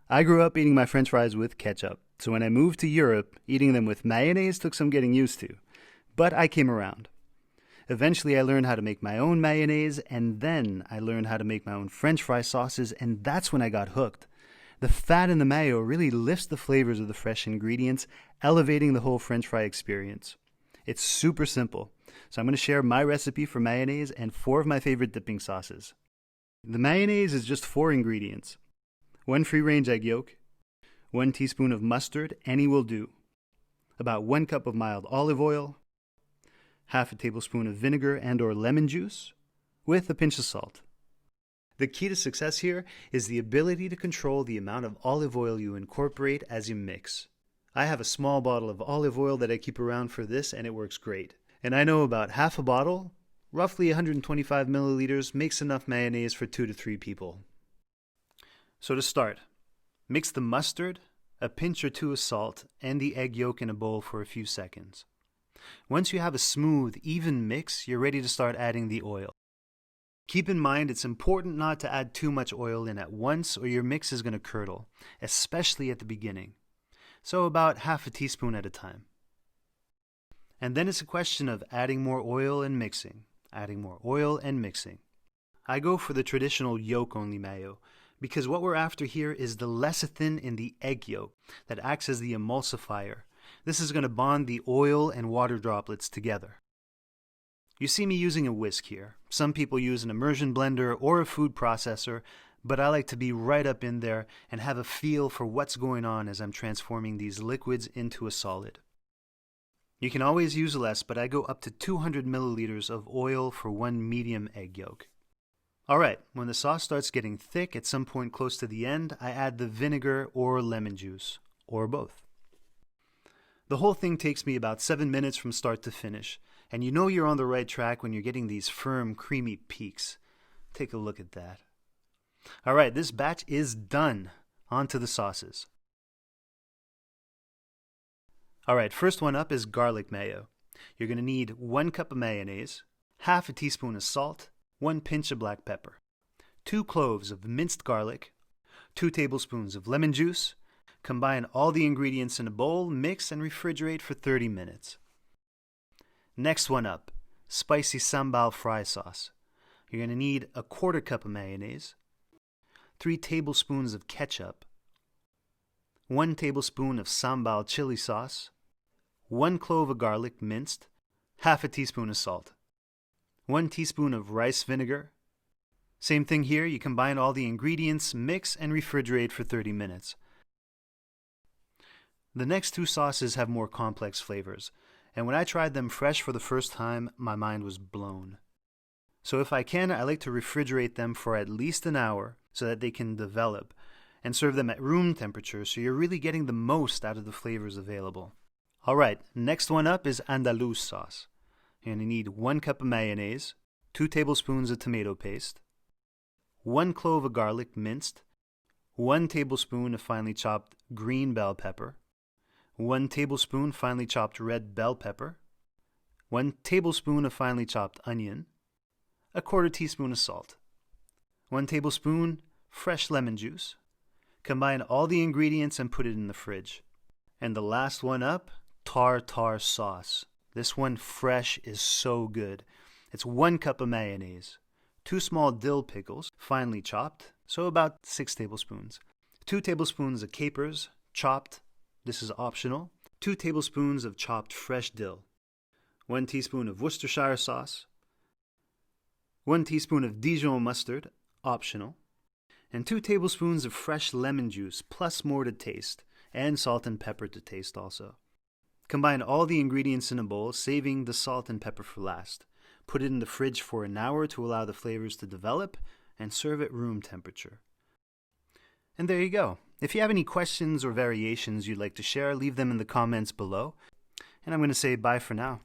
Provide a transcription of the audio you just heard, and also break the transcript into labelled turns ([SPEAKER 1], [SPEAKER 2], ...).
[SPEAKER 1] I grew up eating my french fries with ketchup, so when I moved to Europe, eating them with mayonnaise took some getting used to. But I came around. Eventually, I learned how to make my own mayonnaise, and then I learned how to make my own french fry sauces, and that's when I got hooked. The fat in the mayo really lifts the flavors of the fresh ingredients, elevating the whole french fry experience. It's super simple, so I'm going to share my recipe for mayonnaise and 4 of my favorite dipping sauces. The mayonnaise is just 4 ingredients. 1 free-range egg yolk, 1 teaspoon of mustard, any will do, about 1 cup of mild olive oil, half a tablespoon of vinegar and or lemon juice, with a pinch of salt. The key to success here is the ability to control the amount of olive oil you incorporate as you mix. I have a small bottle of olive oil that I keep around for this, and it works great. And I know about half a bottle, roughly 125 milliliters, makes enough mayonnaise for 2 to 3 people. So to start, mix the mustard, a pinch or 2 of salt, and the egg yolk in a bowl for a few seconds. Once you have a smooth, even mix, you're ready to start adding the oil. Keep in mind it's important not to add too much oil in at once or your mix is going to curdle, especially at the beginning. So about half a teaspoon at a time. And then it's a question of adding more oil and mixing, adding more oil and mixing. I go for the traditional yolk-only mayo because what we're after here is the lecithin in the egg yolk that acts as the emulsifier. This is going to bond the oil and water droplets together. You see me using a whisk here. Some people use an immersion blender or a food processor, but I like to be right up in there and have a feel for what's going on as I'm transforming these liquids into a solid. You can always use less, but I go up to 200 milliliters of oil for 1 medium egg yolk. Alright, when the sauce starts getting thick at some point close to the end, I add the vinegar or lemon juice, or both. The whole thing takes me about 7 minutes from start to finish, and you know you're on the right track when you're getting these firm, creamy peaks. Take a look at that. Alright, this batch is done. On to the sauces. Alright, first one up is garlic mayo. You're going to need 1 cup of mayonnaise, half a teaspoon of salt, 1 pinch of black pepper, 2 cloves of minced garlic, 2 tablespoons of lemon juice. Combine all the ingredients in a bowl, mix, and refrigerate for 30 minutes. Next one up, spicy Sambal fry sauce. You're going to need a 1/4 cup of mayonnaise, 3 tablespoons of ketchup, 1 tablespoon of Sambal chili sauce, 1 clove of garlic minced, half a teaspoon of salt, 1 teaspoon of rice vinegar. Same thing here, you combine all the ingredients, mix, and refrigerate for 30 minutes. The next 2 sauces have more complex flavors, and when I tried them fresh for the first time, my mind was blown. So if I can, I like to refrigerate them for at least an hour so that they can develop, and serve them at room temperature so you're really getting the most out of the flavors available. Alright, next one up is Andalus sauce. You're going to need 1 cup of mayonnaise, 2 tablespoons of tomato paste, 1 clove of garlic minced, 1 tablespoon of finely chopped green bell pepper, 1 tablespoon finely chopped red bell pepper, 1 tablespoon of finely chopped onion, a 1/4 teaspoon of salt, 1 tablespoon fresh lemon juice. Combine all the ingredients and put it in the fridge. And the last one up, tartar sauce. This one fresh is so good. It's 1 cup of mayonnaise, 2 small dill pickles, finely chopped, so about 6 tablespoons, 2 tablespoons of capers, chopped. This is optional. 2 tablespoons of chopped fresh dill, 1 teaspoon of Worcestershire sauce, 1 teaspoon of Dijon mustard, optional, and 2 tablespoons of fresh lemon juice, plus more to taste, and salt and pepper to taste also. Combine all the ingredients in a bowl, saving the salt and pepper for last. Put it in the fridge for an hour to allow the flavors to develop, and serve at room temperature. And there you go. If you have any questions or variations you'd like to share, leave them in the comments below. And I'm going to say bye for now.